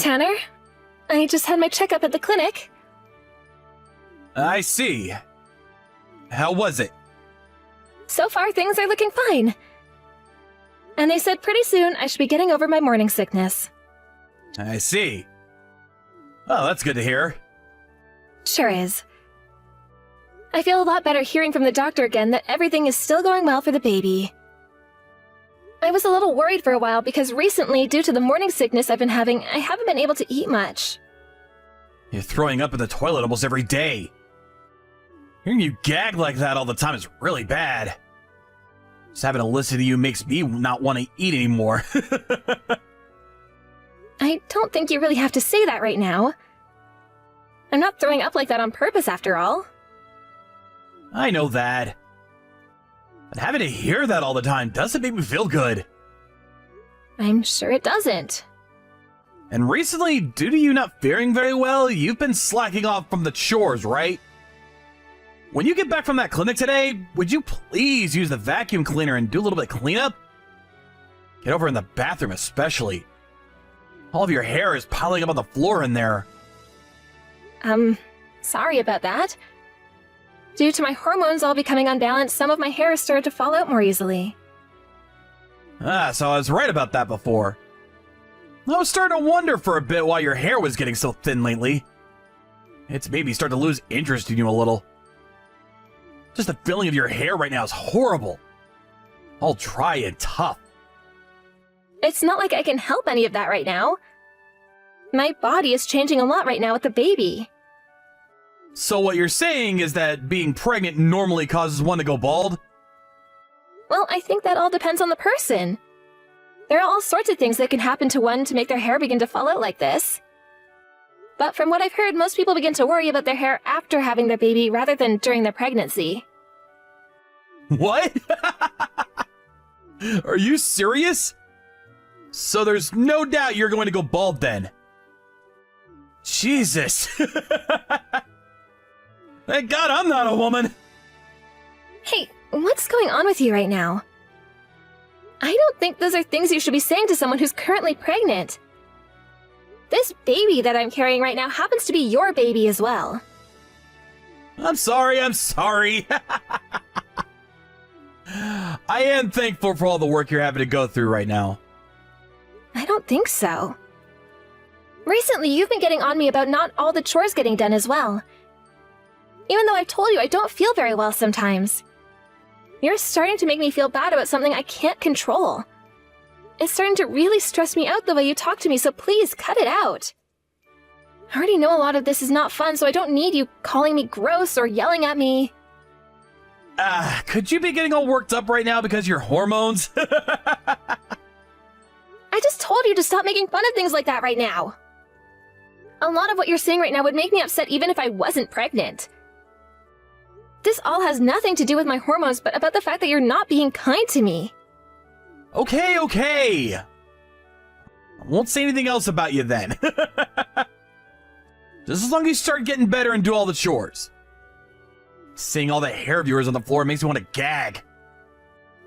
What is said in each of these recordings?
Tanner, I just had my checkup at the clinic. I see. How was it? So far, things are looking fine. And they said pretty soon I should be getting over my morning sickness. I see. Oh, that's good to hear. Sure is. I feel a lot better hearing from the doctor again that everything is still going well for the baby. I was a little worried for a while because recently, due to the morning sickness I've been having, I haven't been able to eat much. You're throwing up in the toilet almost every day. Hearing you gag like that all the time is really bad. Just having to listen to you makes me not want to eat anymore. I don't think you really have to say that right now. I'm not throwing up like that on purpose after all. I know that. But having to hear that all the time doesn't make me feel good. I'm sure it doesn't. And recently, due to you not faring very well, you've been slacking off from the chores, right? When you get back from that clinic today, would you please use the vacuum cleaner and do a little bit of cleanup? Get over in the bathroom especially. All of your hair is piling up on the floor in there. Sorry about that. Due to my hormones all becoming unbalanced, some of my hair has started to fall out more easily. So I was right about that before. I was starting to wonder for a bit why your hair was getting so thin lately. It's made me start to lose interest in you a little. Just the feeling of your hair right now is horrible. All dry and tough. It's not like I can help any of that right now. My body is changing a lot right now with the baby. So what you're saying is that being pregnant normally causes one to go bald? Well, I think that all depends on the person. There are all sorts of things that can happen to one to make their hair begin to fall out like this. But from what I've heard, most people begin to worry about their hair after having their baby rather than during their pregnancy. What? Are you serious? So there's no doubt you're going to go bald then. Jesus. Thank God I'm not a woman. Hey, what's going on with you right now? I don't think those are things you should be saying to someone who's currently pregnant. This baby that I'm carrying right now happens to be your baby as well. I'm sorry. I am thankful for all the work you're having to go through right now. I don't think so. Recently, you've been getting on me about not all the chores getting done as well. Even though I've told you I don't feel very well sometimes. You're starting to make me feel bad about something I can't control. It's starting to really stress me out the way you talk to me, so please cut it out. I already know a lot of this is not fun, so I don't need you calling me gross or yelling at me. Could you be getting all worked up right now because of your hormones? I just told you to stop making fun of things like that right now. A lot of what you're saying right now would make me upset even if I wasn't pregnant. This all has nothing to do with my hormones, but about the fact that you're not being kind to me. Okay. I won't say anything else about you then. Just as long as you start getting better and do all the chores. Seeing all the hair of yours on the floor makes me want to gag.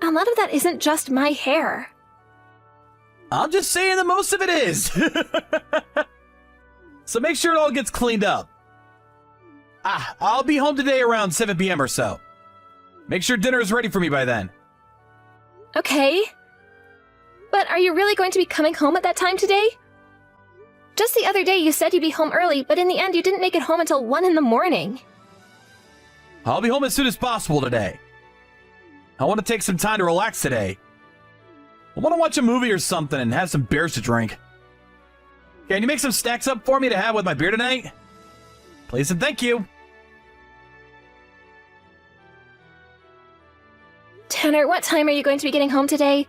A lot of that isn't just my hair. I'm just saying that most of it is. So make sure it all gets cleaned up. I'll be home today around 7 p.m. or so. Make sure dinner is ready for me by then. Okay. But are you really going to be coming home at that time today? Just the other day you said you'd be home early, but in the end you didn't make it home until 1 in the morning. I'll be home as soon as possible today. I want to take some time to relax today. I want to watch a movie or something and have some beers to drink. Can you make some snacks up for me to have with my beer tonight? Please and thank you. Tanner, what time are you going to be getting home today?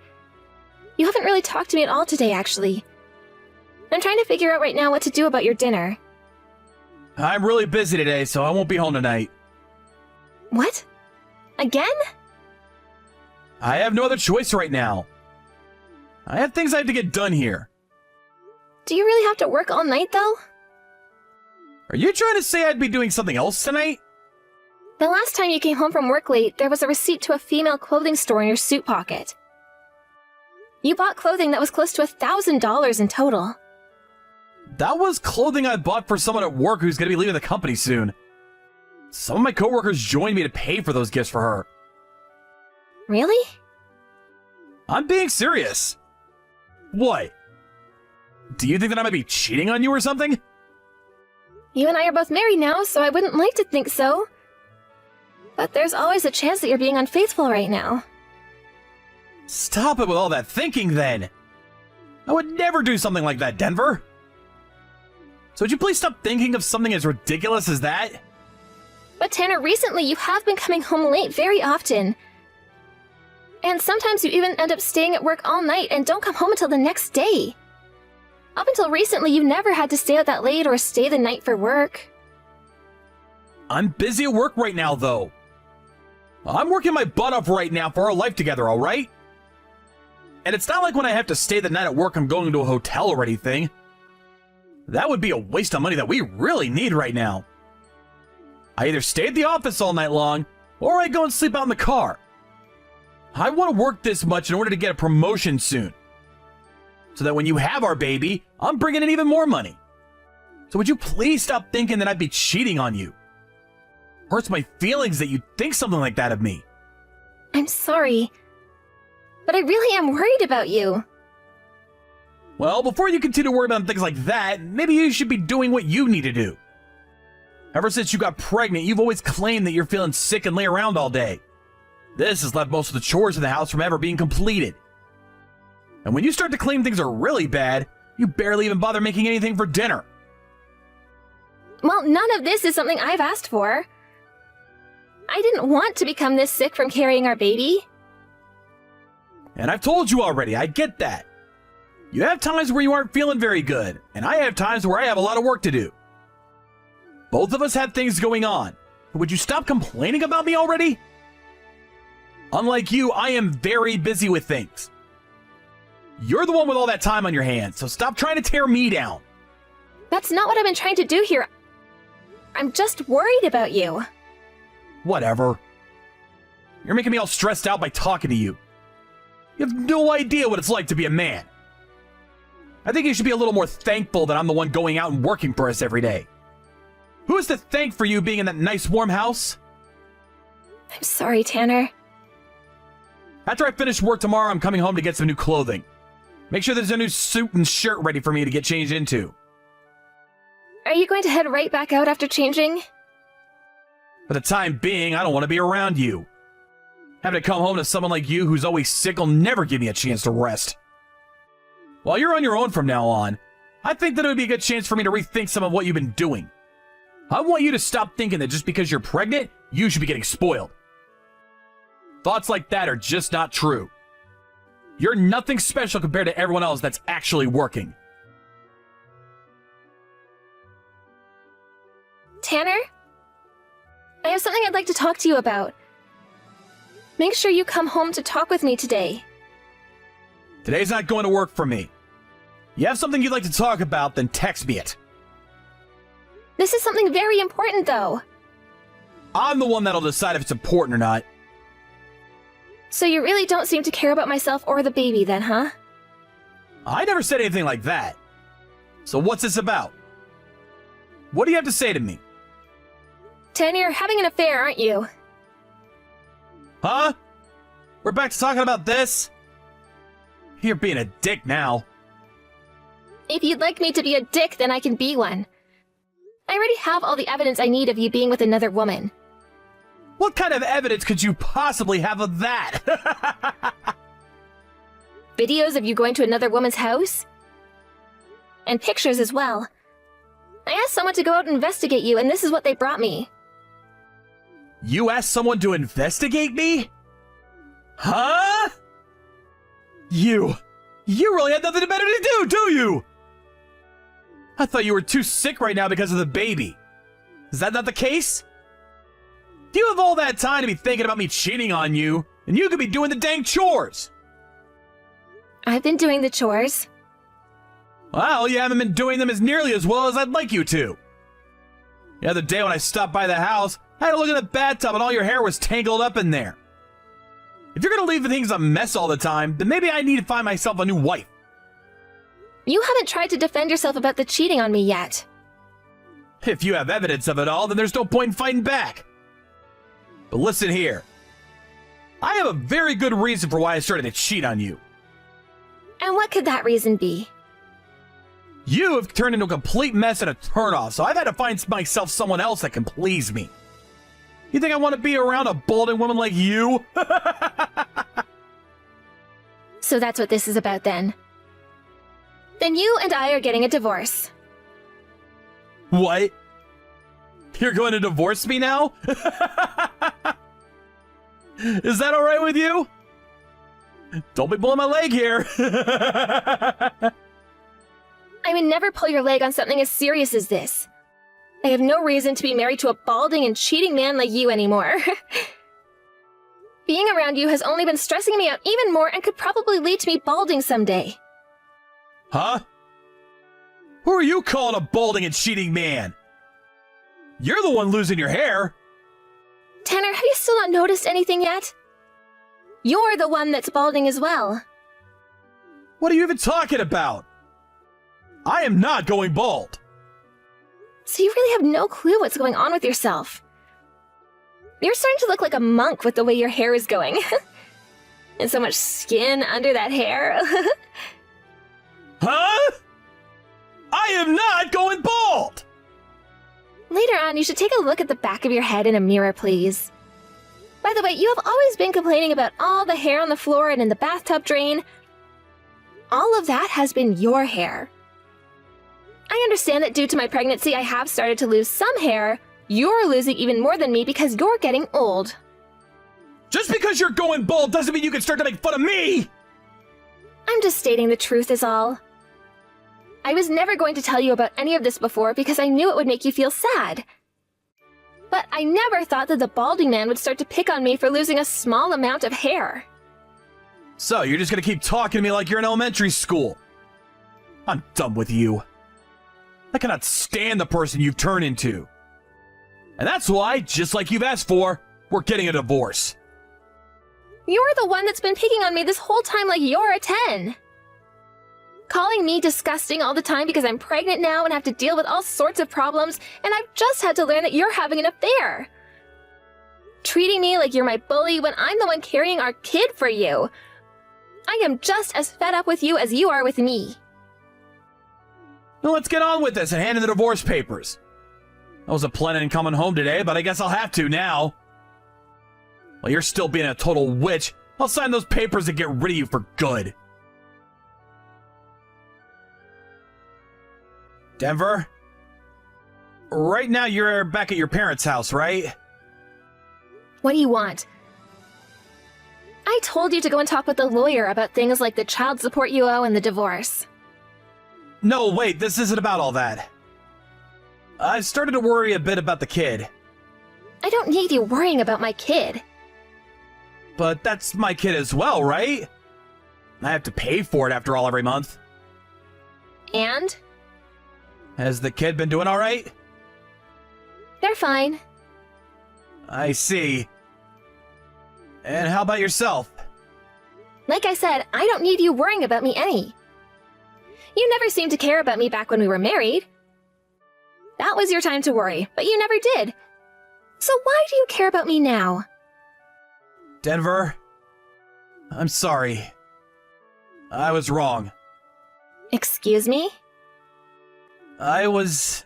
You haven't really talked to me at all today, actually. I'm trying to figure out right now what to do about your dinner. I'm really busy today, so I won't be home tonight. What? Again? I have no other choice right now. I have things I have to get done here. Do you really have to work all night, though? Are you trying to say I'd be doing something else tonight? The last time you came home from work late, there was a receipt to a female clothing store in your suit pocket. You bought clothing that was close to $1,000 in total. That was clothing I bought for someone at work who's going to be leaving the company soon. Some of my coworkers joined me to pay for those gifts for her. Really? I'm being serious. What? Do you think that I might be cheating on you or something? You and I are both married now, so I wouldn't like to think so. But there's always a chance that you're being unfaithful right now. Stop it with all that thinking, then. I would never do something like that, Denver. So would you please stop thinking of something as ridiculous as that? But Tanner, recently you have been coming home late very often. And sometimes you even end up staying at work all night and don't come home until the next day. Up until recently, you never had to stay out that late or stay the night for work. I'm busy at work right now, though. I'm working my butt off right now for our life together, alright? And it's not like when I have to stay the night at work I'm going to a hotel or anything. That would be a waste of money that we really need right now. I either stay at the office all night long, or I go and sleep out in the car. I want to work this much in order to get a promotion soon. So that when you have our baby, I'm bringing in even more money. So would you please stop thinking that I'd be cheating on you? Hurts my feelings that you think something like that of me. I'm sorry, but I really am worried about you. Well, before you continue to worry about things like that, maybe you should be doing what you need to do. Ever since you got pregnant, you've always claimed that you're feeling sick and lay around all day. This has left most of the chores in the house from ever being completed. And when you start to claim things are really bad, you barely even bother making anything for dinner. Well, none of this is something I've asked for. I didn't want to become this sick from carrying our baby. And I've told you already, I get that. You have times where you aren't feeling very good, and I have times where I have a lot of work to do. Both of us have things going on. Would you stop complaining about me already? Unlike you, I am very busy with things. You're the one with all that time on your hands, so stop trying to tear me down. That's not what I've been trying to do here. I'm just worried about you. Whatever. You're making me all stressed out by talking to you. You have no idea what it's like to be a man. I think you should be a little more thankful that I'm the one going out and working for us every day. Who is to thank for you being in that nice warm house? I'm sorry, Tanner. After I finish work tomorrow, I'm coming home to get some new clothing. Make sure there's a new suit and shirt ready for me to get changed into. Are you going to head right back out after changing? For the time being, I don't want to be around you. Having to come home to someone like you who's always sick will never give me a chance to rest. While you're on your own from now on, I think that it would be a good chance for me to rethink some of what you've been doing. I want you to stop thinking that just because you're pregnant, you should be getting spoiled. Thoughts like that are just not true. You're nothing special compared to everyone else that's actually working. Tanner? I have something I'd like to talk to you about. Make sure you come home to talk with me today. Today's not going to work for me. You have something you'd like to talk about, then text me it. This is something very important, though. I'm the one that'll decide if it's important or not. So you really don't seem to care about myself or the baby then, huh? I never said anything like that. So what's this about? What do you have to say to me? Tanner, you're having an affair, aren't you? Huh? We're back to talking about this? You're being a dick now. If you'd like me to be a dick, then I can be one. I already have all the evidence I need of you being with another woman. What kind of evidence could you possibly have of that? Videos of you going to another woman's house? And pictures as well. I asked someone to go out and investigate you, and this is what they brought me. You asked someone to investigate me? Huh? You really had nothing better to do, do you? I thought you were too sick right now because of the baby. Is that not the case? Do you have all that time to be thinking about me cheating on you? And you could be doing the dang chores. I've been doing the chores. Well, you haven't been doing them as nearly as well as I'd like you to. The other day when I stopped by the house, I had to look in the bathtub and all your hair was tangled up in there. If you're gonna leave things a mess all the time, then maybe I need to find myself a new wife. You haven't tried to defend yourself about the cheating on me yet. If you have evidence of it all, then there's no point in fighting back. But listen here. I have a very good reason for why I started to cheat on you. And what could that reason be? You have turned into a complete mess and a turnoff, so I've had to find myself someone else that can please me. You think I want to be around a balding woman like you? So that's what this is about then. Then you and I are getting a divorce. What? You're going to divorce me now? Is that alright with you? Don't be pulling my leg here. I would never pull your leg on something as serious as this. I have no reason to be married to a balding and cheating man like you anymore. Being around you has only been stressing me out even more and could probably lead to me balding someday. Huh? Who are you calling a balding and cheating man? You're the one losing your hair. Tanner, have you still not noticed anything yet? You're the one that's balding as well. What are you even talking about? I am not going bald. So you really have no clue what's going on with yourself. You're starting to look like a monk with the way your hair is going. And so much skin under that hair. Huh? I am not going bald! Later on, you should take a look at the back of your head in a mirror, please. By the way, you have always been complaining about all the hair on the floor and in the bathtub drain. All of that has been your hair. I understand that due to my pregnancy, I have started to lose some hair. You're losing even more than me because you're getting old. Just because you're going bald doesn't mean you can start to make fun of me! I'm just stating the truth is all. I was never going to tell you about any of this before because I knew it would make you feel sad. But I never thought that the balding man would start to pick on me for losing a small amount of hair. So, you're just gonna keep talking to me like you're in elementary school. I'm done with you. I cannot stand the person you've turned into. And that's why, just like you've asked for, we're getting a divorce. You're the one that's been picking on me this whole time like you're a 10. Calling me disgusting all the time because I'm pregnant now and have to deal with all sorts of problems, and I've just had to learn that you're having an affair. Treating me like you're my bully when I'm the one carrying our kid for you. I am just as fed up with you as you are with me. Now let's get on with this and hand in the divorce papers. I wasn't planning on coming home today, but I guess I'll have to now. While you're still being a total witch, I'll sign those papers and get rid of you for good. Denver? Right now you're back at your parents' house, right? What do you want? I told you to go and talk with the lawyer about things like the child support you owe and the divorce. No, wait, this isn't about all that. I've started to worry a bit about the kid. I don't need you worrying about my kid. But that's my kid as well, right? I have to pay for it after all every month. And? Has the kid been doing all right? They're fine. I see. And how about yourself? Like I said, I don't need you worrying about me any. You never seemed to care about me back when we were married. That was your time to worry, but you never did. So why do you care about me now? Denver, I'm sorry. I was wrong. Excuse me? I was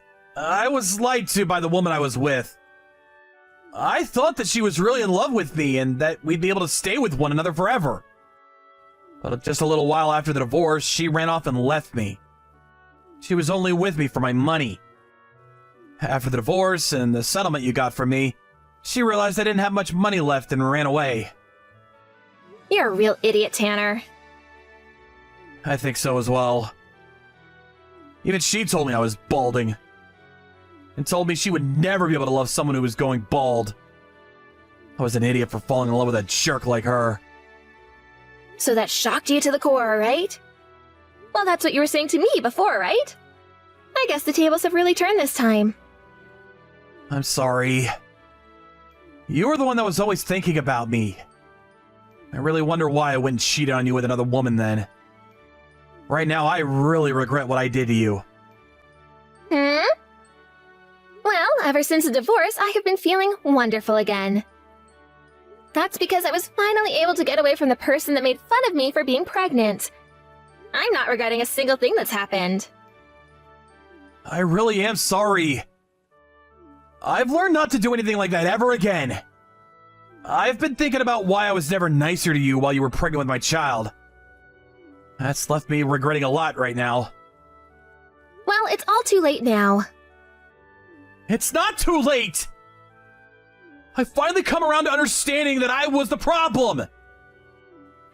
lied to by the woman I was with. I thought that she was really in love with me and that we'd be able to stay with one another forever. But just a little while after the divorce, she ran off and left me. She was only with me for my money. After the divorce and the settlement you got from me, she realized I didn't have much money left and ran away. You're a real idiot, Tanner. I think so as well. Even she told me I was balding. And told me she would never be able to love someone who was going bald. I was an idiot for falling in love with a jerk like her. So that shocked you to the core, right? Well, that's what you were saying to me before, right? I guess the tables have really turned this time. I'm sorry. You were the one that was always thinking about me. I really wonder why I went and cheated on you with another woman then. Right now, I really regret what I did to you. Hmm? Well, ever since the divorce, I have been feeling wonderful again. That's because I was finally able to get away from the person that made fun of me for being pregnant. I'm not regretting a single thing that's happened. I really am sorry. I've learned not to do anything like that ever again. I've been thinking about why I was never nicer to you while you were pregnant with my child. That's left me regretting a lot right now. Well, it's all too late now. It's not too late! I finally come around to understanding that I was the problem!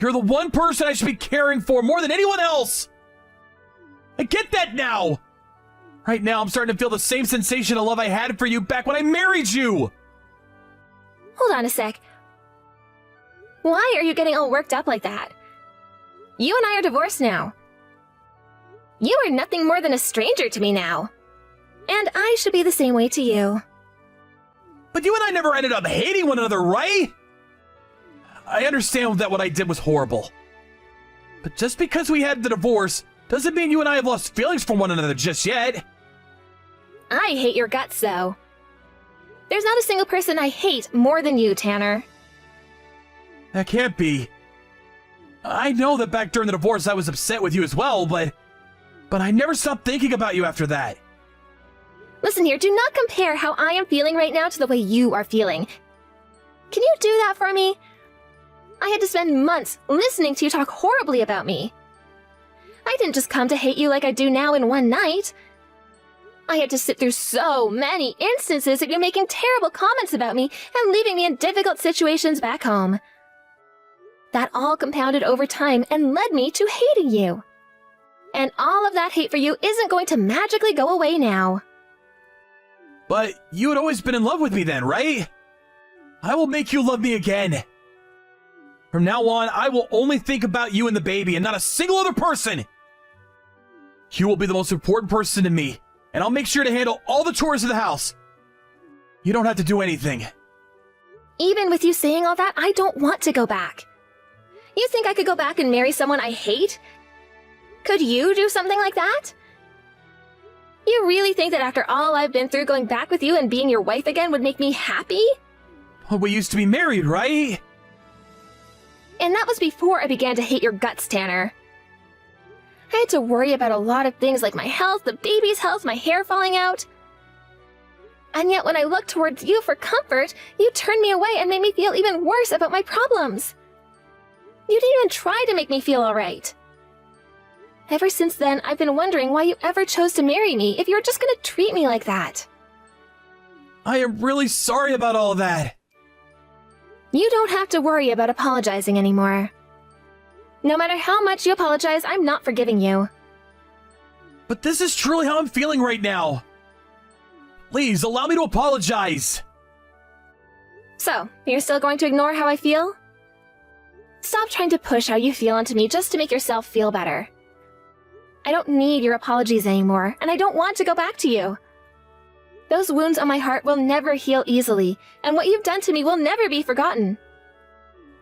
You're the one person I should be caring for more than anyone else! I get that now! Right now, I'm starting to feel the same sensation of love I had for you back when I married you! Hold on a sec. Why are you getting all worked up like that? You and I are divorced now. You are nothing more than a stranger to me now. And I should be the same way to you. But you and I never ended up hating one another, right? I understand that what I did was horrible. But just because we had the divorce doesn't mean you and I have lost feelings for one another just yet. I hate your guts, though. There's not a single person I hate more than you, Tanner. That can't be. I know that back during the divorce I was upset with you as well, but I never stopped thinking about you after that. Listen here, do not compare how I am feeling right now to the way you are feeling. Can you do that for me? I had to spend months listening to you talk horribly about me. I didn't just come to hate you like I do now in one night. I had to sit through so many instances of you making terrible comments about me and leaving me in difficult situations back home. That all compounded over time and led me to hating you. And all of that hate for you isn't going to magically go away now. But you had always been in love with me then, right? I will make you love me again. From now on, I will only think about you and the baby and not a single other person. You will be the most important person to me, and I'll make sure to handle all the chores of the house. You don't have to do anything. Even with you saying all that, I don't want to go back. You think I could go back and marry someone I hate? Could you do something like that? You really think that after all I've been through, going back with you and being your wife again would make me happy? Well, we used to be married, right? And that was before I began to hate your guts, Tanner. I had to worry about a lot of things like my health, the baby's health, my hair falling out. And yet when I looked towards you for comfort, you turned me away and made me feel even worse about my problems. You didn't even try to make me feel alright. Ever since then, I've been wondering why you ever chose to marry me if you were just gonna treat me like that. I am really sorry about all of that. You don't have to worry about apologizing anymore. No matter how much you apologize, I'm not forgiving you. But this is truly how I'm feeling right now. Please, allow me to apologize. So, you're still going to ignore how I feel? Stop trying to push how you feel onto me just to make yourself feel better. I don't need your apologies anymore, and I don't want to go back to you. Those wounds on my heart will never heal easily, and what you've done to me will never be forgotten.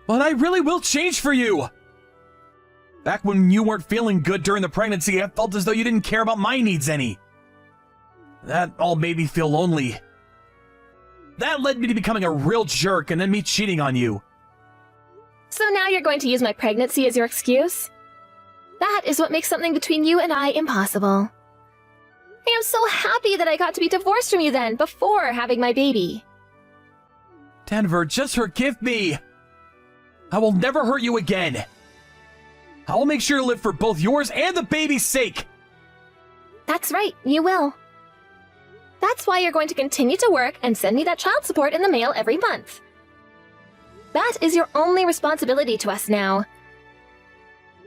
But I really will change for you. Back when you weren't feeling good during the pregnancy, I felt as though you didn't care about my needs any. That all made me feel lonely. That led me to becoming a real jerk and then me cheating on you. So now you're going to use my pregnancy as your excuse? That is what makes something between you and I impossible. I am so happy that I got to be divorced from you then, before having my baby. Denver, just forgive me. I will never hurt you again. I will make sure to live for both yours and the baby's sake. That's right, you will. That's why you're going to continue to work and send me that child support in the mail every month. That is your only responsibility to us now.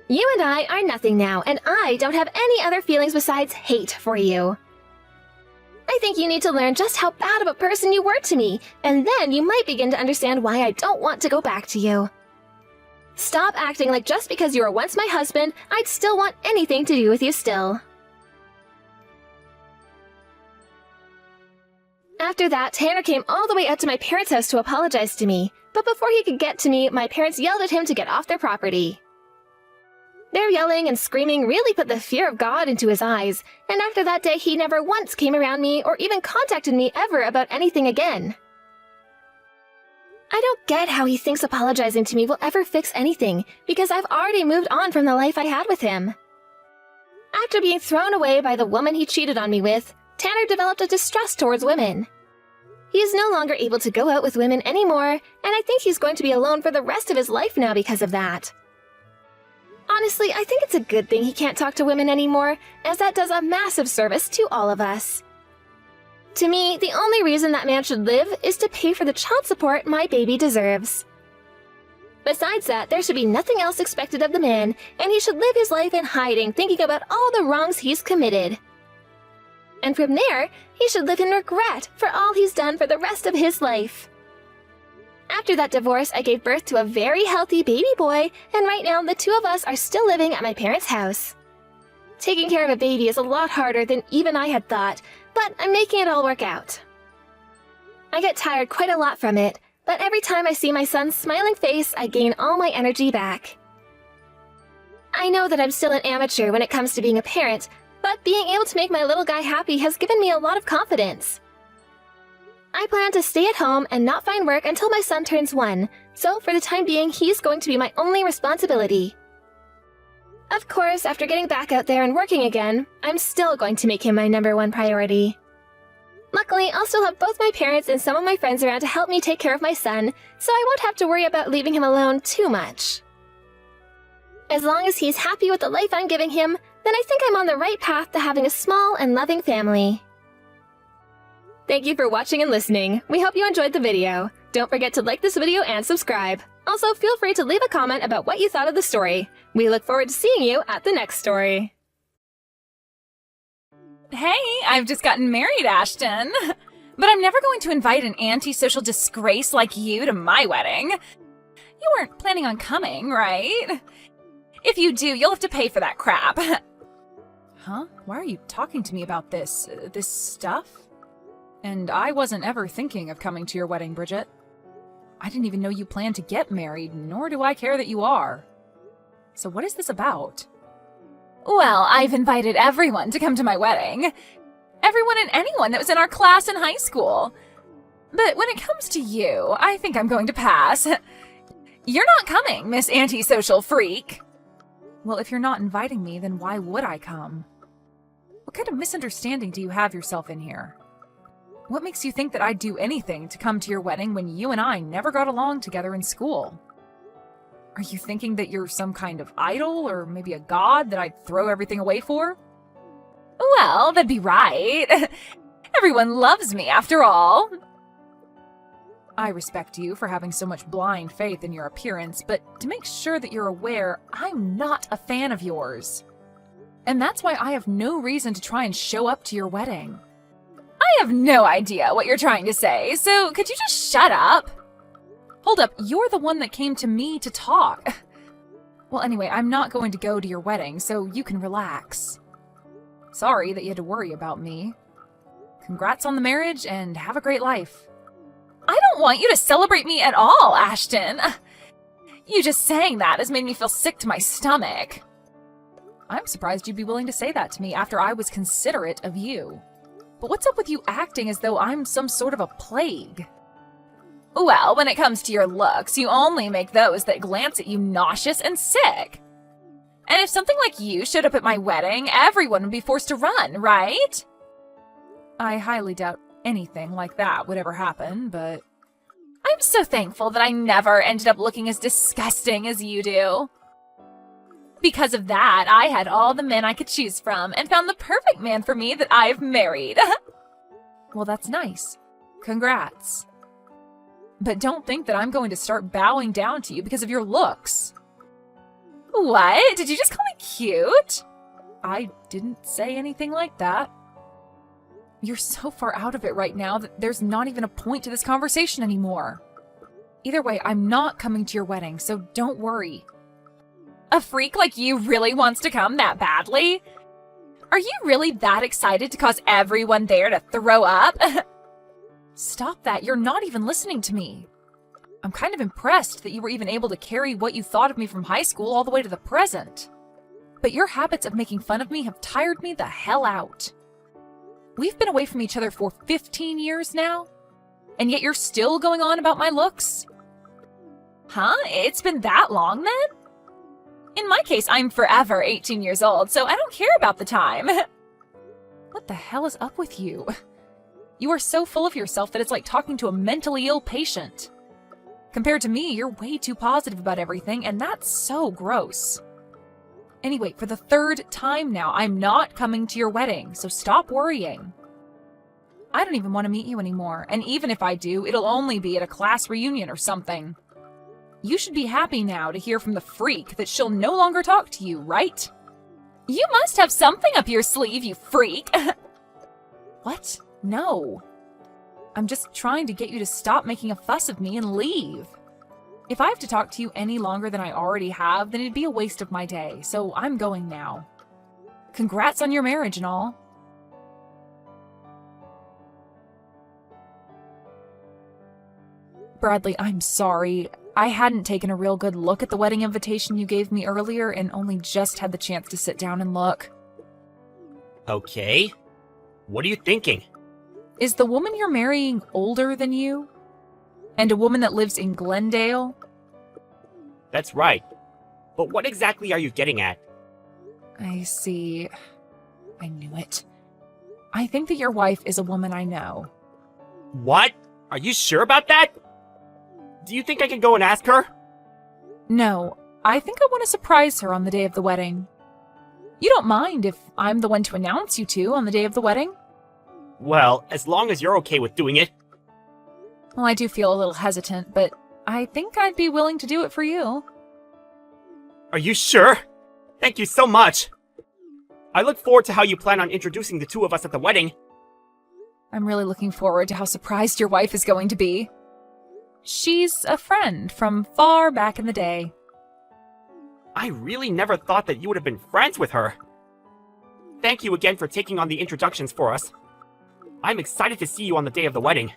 You and I are nothing now, and I don't have any other feelings besides hate for you. I think you need to learn just how bad of a person you were to me, and then you might begin to understand why I don't want to go back to you. Stop acting like just because you were once my husband, I'd still want anything to do with you still. After that, Tanner came all the way out to my parents' house to apologize to me, but before he could get to me, my parents yelled at him to get off their property. Their yelling and screaming really put the fear of God into his eyes, and after that day he never once came around me or even contacted me ever about anything again. I don't get how he thinks apologizing to me will ever fix anything, because I've already moved on from the life I had with him. After being thrown away by the woman he cheated on me with, Tanner developed a distrust towards women. He is no longer able to go out with women anymore, and I think he's going to be alone for the rest of his life now because of that. Honestly, I think it's a good thing he can't talk to women anymore, as that does a massive service to all of us. To me, the only reason that man should live is to pay for the child support my baby deserves. Besides that, there should be nothing else expected of the man, and he should live his life in hiding, thinking about all the wrongs he's committed. And from there, he should live in regret for all he's done for the rest of his life. After that divorce, I gave birth to a very healthy baby boy, and right now the two of us are still living at my parents' house. Taking care of a baby is a lot harder than even I had thought, but I'm making it all work out. I get tired quite a lot from it, but every time I see my son's smiling face, I gain all my energy back. I know that I'm still an amateur when it comes to being a parent, but being able to make my little guy happy has given me a lot of confidence. I plan to stay at home and not find work until my son turns 1, so for the time being, he's going to be my only responsibility. Of course, after getting back out there and working again, I'm still going to make him my #1 priority. Luckily, I'll still have both my parents and some of my friends around to help me take care of my son, so I won't have to worry about leaving him alone too much. As long as he's happy with the life I'm giving him, then I think I'm on the right path to having a small and loving family. Thank you for watching and listening. We hope you enjoyed the video. Don't forget to like this video and subscribe. Also, feel free to leave a comment about what you thought of the story. We look forward to seeing you at the next story. Hey, I've just gotten married, Ashton. But I'm never going to invite an antisocial disgrace like you to my wedding. You weren't planning on coming, right? If you do, you'll have to pay for that crap. Huh? Why are you talking to me about this stuff? And I wasn't ever thinking of coming to your wedding, Bridget. I didn't even know you planned to get married, nor do I care that you are. So what is this about? Well, I've invited everyone to come to my wedding. Everyone and anyone that was in our class in high school. But when it comes to you, I think I'm going to pass. You're not coming, Miss Antisocial Freak. Well, if you're not inviting me, then why would I come? What kind of misunderstanding do you have yourself in here? What makes you think that I'd do anything to come to your wedding when you and I never got along together in school? Are you thinking that you're some kind of idol or maybe a god that I'd throw everything away for? Well, that'd be right. Everyone loves me after all. I respect you for having so much blind faith in your appearance, but to make sure that you're aware, I'm not a fan of yours. And that's why I have no reason to try and show up to your wedding. I have no idea what you're trying to say, so could you just shut up? Hold up, you're the one that came to me to talk. Well, anyway, I'm not going to go to your wedding, so you can relax. Sorry that you had to worry about me. Congrats on the marriage, and have a great life. I don't want you to celebrate me at all, Ashton. You just saying that has made me feel sick to my stomach. I'm surprised you'd be willing to say that to me after I was considerate of you. But what's up with you acting as though I'm some sort of a plague? Well, when it comes to your looks, you only make those that glance at you nauseous and sick. And if something like you showed up at my wedding, everyone would be forced to run, right? I highly doubt anything like that would ever happen, but I'm so thankful that I never ended up looking as disgusting as you do. Because of that, I had all the men I could choose from and found the perfect man for me that I've married. Well, that's nice. Congrats. But don't think that I'm going to start bowing down to you because of your looks. What? Did you just call me cute? I didn't say anything like that. You're so far out of it right now that there's not even a point to this conversation anymore. Either way, I'm not coming to your wedding, so don't worry. A freak like you really wants to come that badly? Are you really that excited to cause everyone there to throw up? Stop that, you're not even listening to me. I'm kind of impressed that you were even able to carry what you thought of me from high school all the way to the present. But your habits of making fun of me have tired me the hell out. We've been away from each other for 15 years now, and yet you're still going on about my looks? Huh? It's been that long then? In my case, I'm forever 18 years old, so I don't care about the time. What the hell is up with you? You are so full of yourself that it's like talking to a mentally ill patient. Compared to me, you're way too positive about everything, and that's so gross. Anyway, for the third time now, I'm not coming to your wedding, so stop worrying. I don't even want to meet you anymore, and even if I do, it'll only be at a class reunion or something. You should be happy now to hear from the freak that she'll no longer talk to you, right? You must have something up your sleeve, you freak! What? No. I'm just trying to get you to stop making a fuss of me and leave. If I have to talk to you any longer than I already have, then it'd be a waste of my day, so I'm going now. Congrats on your marriage and all. Bradley, I'm sorry. I hadn't taken a real good look at the wedding invitation you gave me earlier and only just had the chance to sit down and look. Okay. What are you thinking? Is the woman you're marrying older than you? And a woman that lives in Glendale? That's right. But what exactly are you getting at? I see. I knew it. I think that your wife is a woman I know. What? Are you sure about that? Do you think I can go and ask her? No, I think I want to surprise her on the day of the wedding. You don't mind if I'm the one to announce you two on the day of the wedding? Well, as long as you're okay with doing it. Well, I do feel a little hesitant, but I think I'd be willing to do it for you. Are you sure? Thank you so much. I look forward to how you plan on introducing the two of us at the wedding. I'm really looking forward to how surprised your wife is going to be. She's a friend from far back in the day. I really never thought that you would have been friends with her. Thank you again for taking on the introductions for us. I'm excited to see you on the day of the wedding.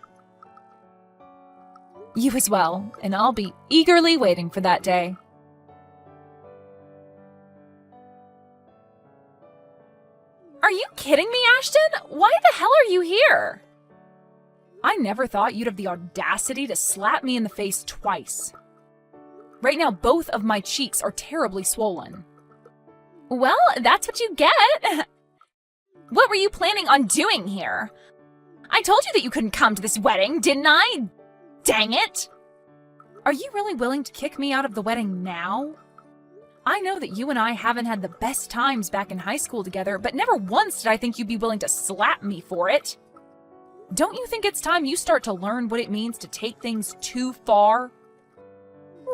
You as well, and I'll be eagerly waiting for that day. Are you kidding me, Ashton? Why the hell are you here? I never thought you'd have the audacity to slap me in the face twice. Right now, both of my cheeks are terribly swollen. Well, that's what you get. What were you planning on doing here? I told you that you couldn't come to this wedding, didn't I? Dang it! Are you really willing to kick me out of the wedding now? I know that you and I haven't had the best times back in high school together, but never once did I think you'd be willing to slap me for it. Don't you think it's time you start to learn what it means to take things too far?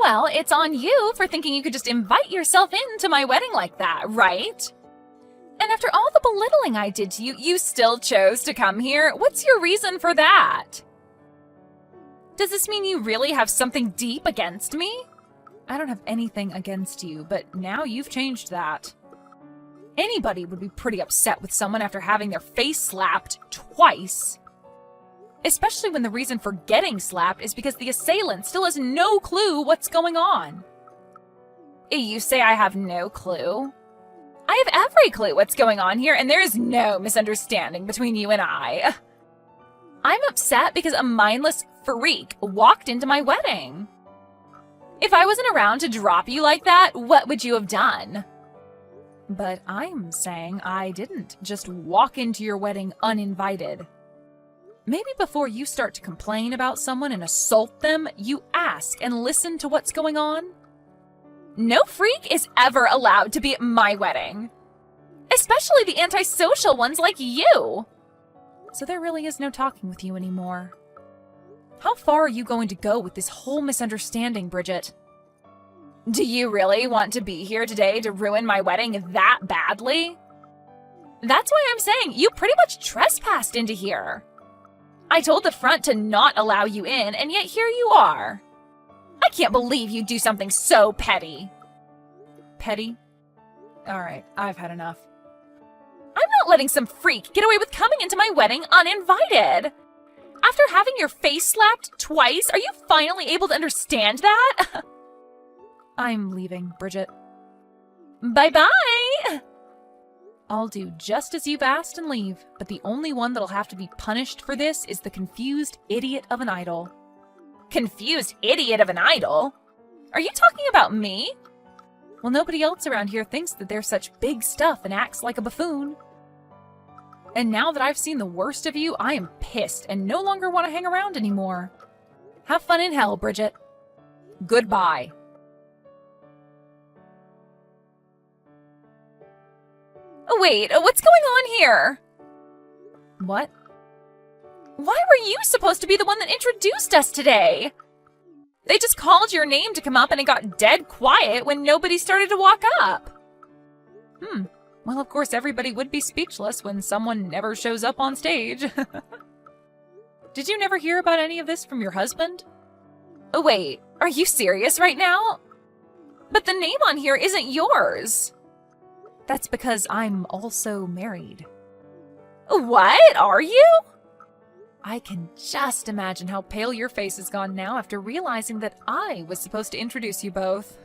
Well, it's on you for thinking you could just invite yourself into my wedding like that, right? And after all the belittling I did to you, you still chose to come here? What's your reason for that? Does this mean you really have something deep against me? I don't have anything against you, but now you've changed that. Anybody would be pretty upset with someone after having their face slapped twice. Especially when the reason for getting slapped is because the assailant still has no clue what's going on. You say I have no clue? I have every clue what's going on here, and there is no misunderstanding between you and I. I'm upset because a mindless freak walked into my wedding. If I wasn't around to drop you like that, what would you have done? But I'm saying I didn't just walk into your wedding uninvited. Maybe before you start to complain about someone and assault them, you ask and listen to what's going on. No freak is ever allowed to be at my wedding. Especially the antisocial ones like you. So there really is no talking with you anymore. How far are you going to go with this whole misunderstanding, Bridget? Do you really want to be here today to ruin my wedding that badly? That's why I'm saying you pretty much trespassed into here. I told the front to not allow you in, and yet here you are. I can't believe you'd do something so petty. Petty? Alright, I've had enough. I'm not letting some freak get away with coming into my wedding uninvited. After having your face slapped twice, are you finally able to understand that? I'm leaving, Bridget. Bye-bye! I'll do just as you've asked and leave, but the only one that'll have to be punished for this is the confused idiot of an idol. Confused idiot of an idol? Are you talking about me? Well, nobody else around here thinks that they're such big stuff and acts like a buffoon. And now that I've seen the worst of you, I am pissed and no longer want to hang around anymore. Have fun in hell, Bridget. Goodbye. Oh, wait, what's going on here? What? Why were you supposed to be the one that introduced us today? They just called your name to come up and it got dead quiet when nobody started to walk up. Well, of course, everybody would be speechless when someone never shows up on stage. Did you never hear about any of this from your husband? Oh, wait, are you serious right now? But the name on here isn't yours. That's because I'm also married. What? Are you? I can just imagine how pale your face has gone now after realizing that I was supposed to introduce you both.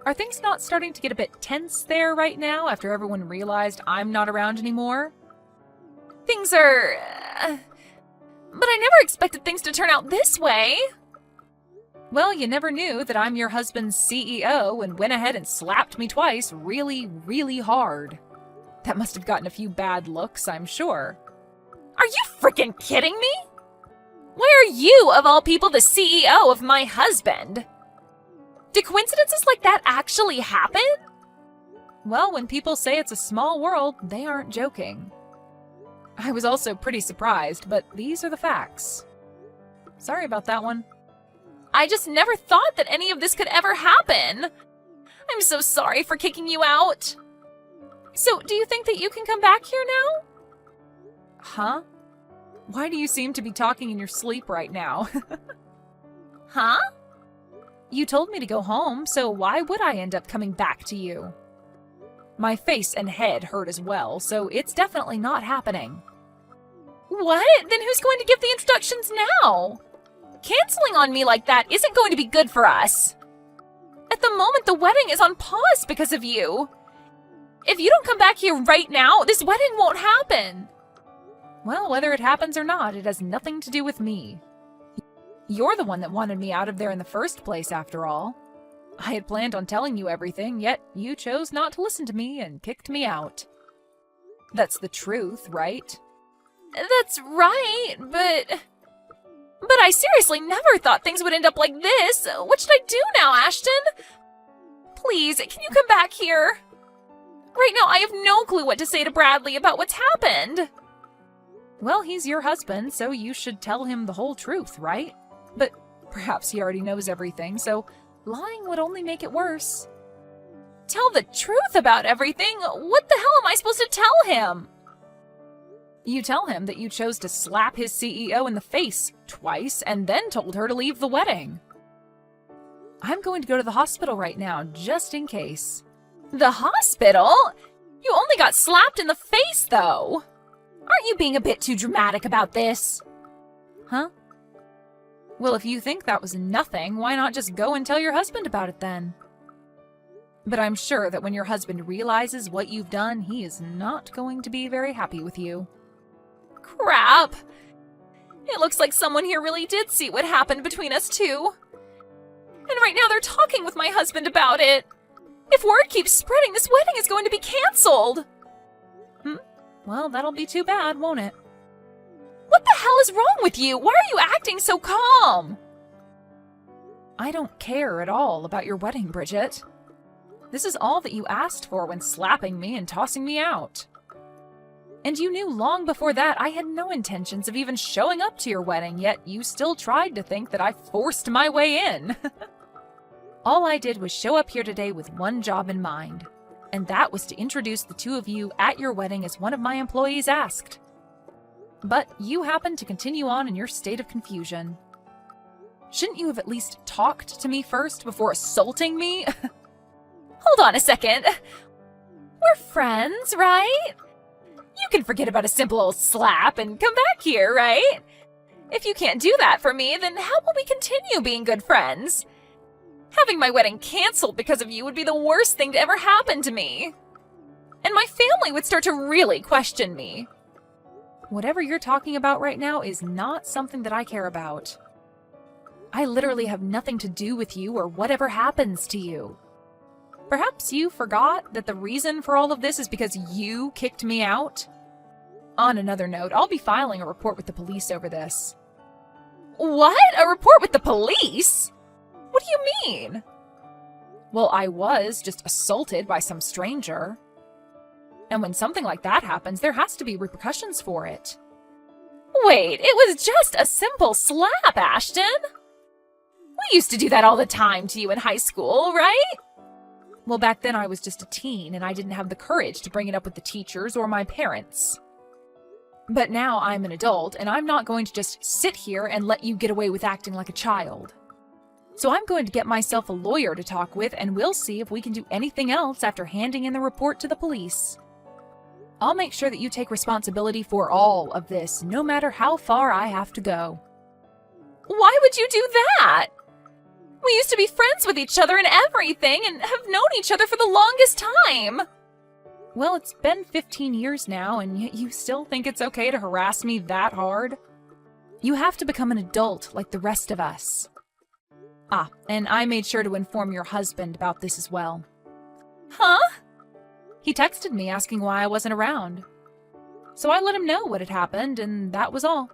Are things not starting to get a bit tense there right now after everyone realized I'm not around anymore? Things are... But I never expected things to turn out this way. Well, you never knew that I'm your husband's CEO and went ahead and slapped me twice really, really hard. That must have gotten a few bad looks, I'm sure. Are you freaking kidding me? Why are you, of all people, the CEO of my husband? Do coincidences like that actually happen? Well, when people say it's a small world, they aren't joking. I was also pretty surprised, but these are the facts. Sorry about that one. I just never thought that any of this could ever happen. I'm so sorry for kicking you out. So, do you think that you can come back here now? Huh? Why do you seem to be talking in your sleep right now? Huh? You told me to go home, so why would I end up coming back to you? My face and head hurt as well, so it's definitely not happening. What? Then who's going to give the introductions now? Canceling on me like that isn't going to be good for us. At the moment, the wedding is on pause because of you. If you don't come back here right now, this wedding won't happen. Well, whether it happens or not, it has nothing to do with me. You're the one that wanted me out of there in the first place, after all. I had planned on telling you everything, yet you chose not to listen to me and kicked me out. That's the truth, right? That's right, but I seriously never thought things would end up like this. What should I do now, Ashton? Please, can you come back here? Right now, I have no clue what to say to Bradley about what's happened. Well, he's your husband, so you should tell him the whole truth, right? But perhaps he already knows everything, so lying would only make it worse. Tell the truth about everything? What the hell am I supposed to tell him? You tell him that you chose to slap his CEO in the face twice and then told her to leave the wedding. I'm going to go to the hospital right now, just in case. The hospital? You only got slapped in the face, though. Aren't you being a bit too dramatic about this? Huh? Well, if you think that was nothing, why not just go and tell your husband about it then? But I'm sure that when your husband realizes what you've done, he is not going to be very happy with you. Crap! It looks like someone here really did see what happened between us two. And right now they're talking with my husband about it. If word keeps spreading, this wedding is going to be canceled. Well, that'll be too bad, won't it? What the hell is wrong with you? Why are you acting so calm? I don't care at all about your wedding, Bridget. This is all that you asked for when slapping me and tossing me out. And you knew long before that I had no intentions of even showing up to your wedding, yet you still tried to think that I forced my way in. All I did was show up here today with one job in mind, and that was to introduce the two of you at your wedding as one of my employees asked. But you happened to continue on in your state of confusion. Shouldn't you have at least talked to me first before assaulting me? Hold on a second. We're friends, right? You can forget about a simple old slap and come back here, right? If you can't do that for me, then how will we continue being good friends? Having my wedding canceled because of you would be the worst thing to ever happen to me. And my family would start to really question me. Whatever you're talking about right now is not something that I care about. I literally have nothing to do with you or whatever happens to you. Perhaps you forgot that the reason for all of this is because you kicked me out? On another note, I'll be filing a report with the police over this. What? A report with the police? What do you mean? Well, I was just assaulted by some stranger. And when something like that happens, there has to be repercussions for it. Wait, it was just a simple slap, Ashton. We used to do that all the time to you in high school, right? Well, back then I was just a teen and I didn't have the courage to bring it up with the teachers or my parents. But now I'm an adult and I'm not going to just sit here and let you get away with acting like a child. So I'm going to get myself a lawyer to talk with and we'll see if we can do anything else after handing in the report to the police. I'll make sure that you take responsibility for all of this, no matter how far I have to go. Why would you do that? We used to be friends with each other and everything and have known each other for the longest time. Well, it's been 15 years now, and yet you still think it's okay to harass me that hard? You have to become an adult like the rest of us. Ah, and I made sure to inform your husband about this as well. Huh? He texted me asking why I wasn't around. So I let him know what had happened, and that was all.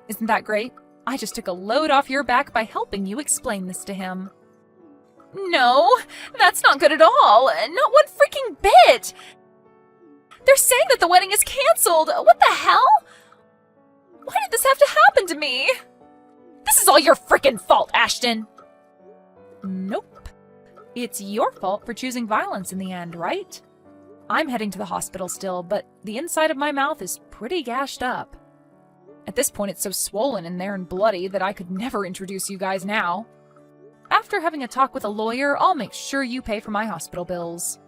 Isn't that great? I just took a load off your back by helping you explain this to him. No, that's not good at all. Not one freaking bit. They're saying that the wedding is canceled. What the hell? Why did this have to happen to me? This is all your freaking fault, Ashton. Nope. It's your fault for choosing violence in the end, right? I'm heading to the hospital still, but the inside of my mouth is pretty gashed up. At this point, it's so swollen in there and bloody that I could never introduce you guys now. After having a talk with a lawyer, I'll make sure you pay for my hospital bills.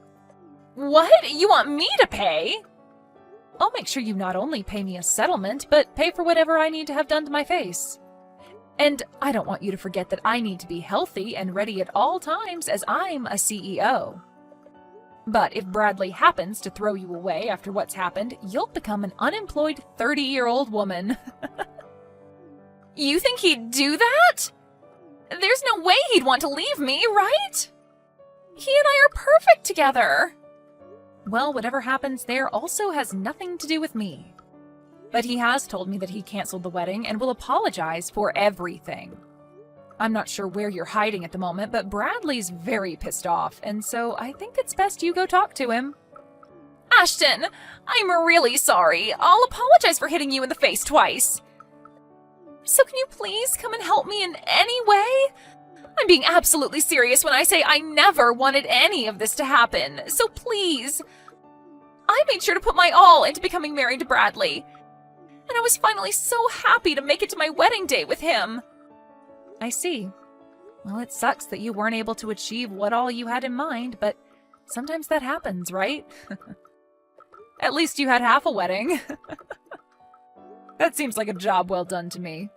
What? You want me to pay? I'll make sure you not only pay me a settlement, but pay for whatever I need to have done to my face. And I don't want you to forget that I need to be healthy and ready at all times as I'm a CEO. But if Bradley happens to throw you away after what's happened, you'll become an unemployed 30-year-old woman. You think he'd do that? There's no way he'd want to leave me, right? He and I are perfect together. Well, whatever happens there also has nothing to do with me. But he has told me that he canceled the wedding and will apologize for everything. I'm not sure where you're hiding at the moment, but Bradley's very pissed off, and so I think it's best you go talk to him. Ashton, I'm really sorry. I'll apologize for hitting you in the face twice. So can you please come and help me in any way? I'm being absolutely serious when I say I never wanted any of this to happen, so please. I made sure to put my all into becoming married to Bradley, and I was finally so happy to make it to my wedding day with him. I see. Well, it sucks that you weren't able to achieve what all you had in mind, but sometimes that happens, right? At least you had half a wedding. That seems like a job well done to me.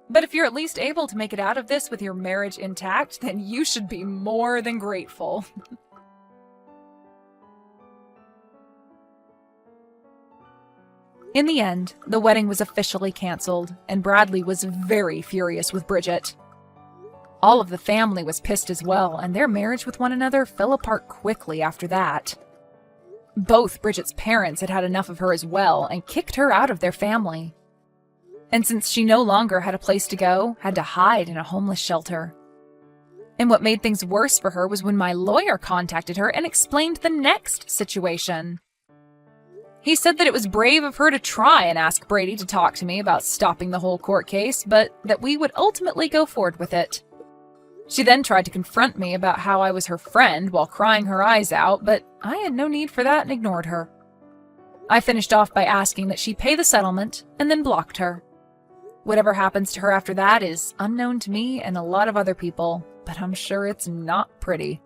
But if you're at least able to make it out of this with your marriage intact, then you should be more than grateful. In the end, the wedding was officially canceled, and Bradley was very furious with Bridget. All of the family was pissed as well, and their marriage with one another fell apart quickly after that. Both Bridget's parents had had enough of her as well and kicked her out of their family. And since she no longer had a place to go, had to hide in a homeless shelter. And what made things worse for her was when my lawyer contacted her and explained the next situation. He said that it was brave of her to try and ask Brady to talk to me about stopping the whole court case, but that we would ultimately go forward with it. She then tried to confront me about how I was her friend while crying her eyes out, but I had no need for that and ignored her. I finished off by asking that she pay the settlement and then blocked her. Whatever happens to her after that is unknown to me and a lot of other people, but I'm sure it's not pretty.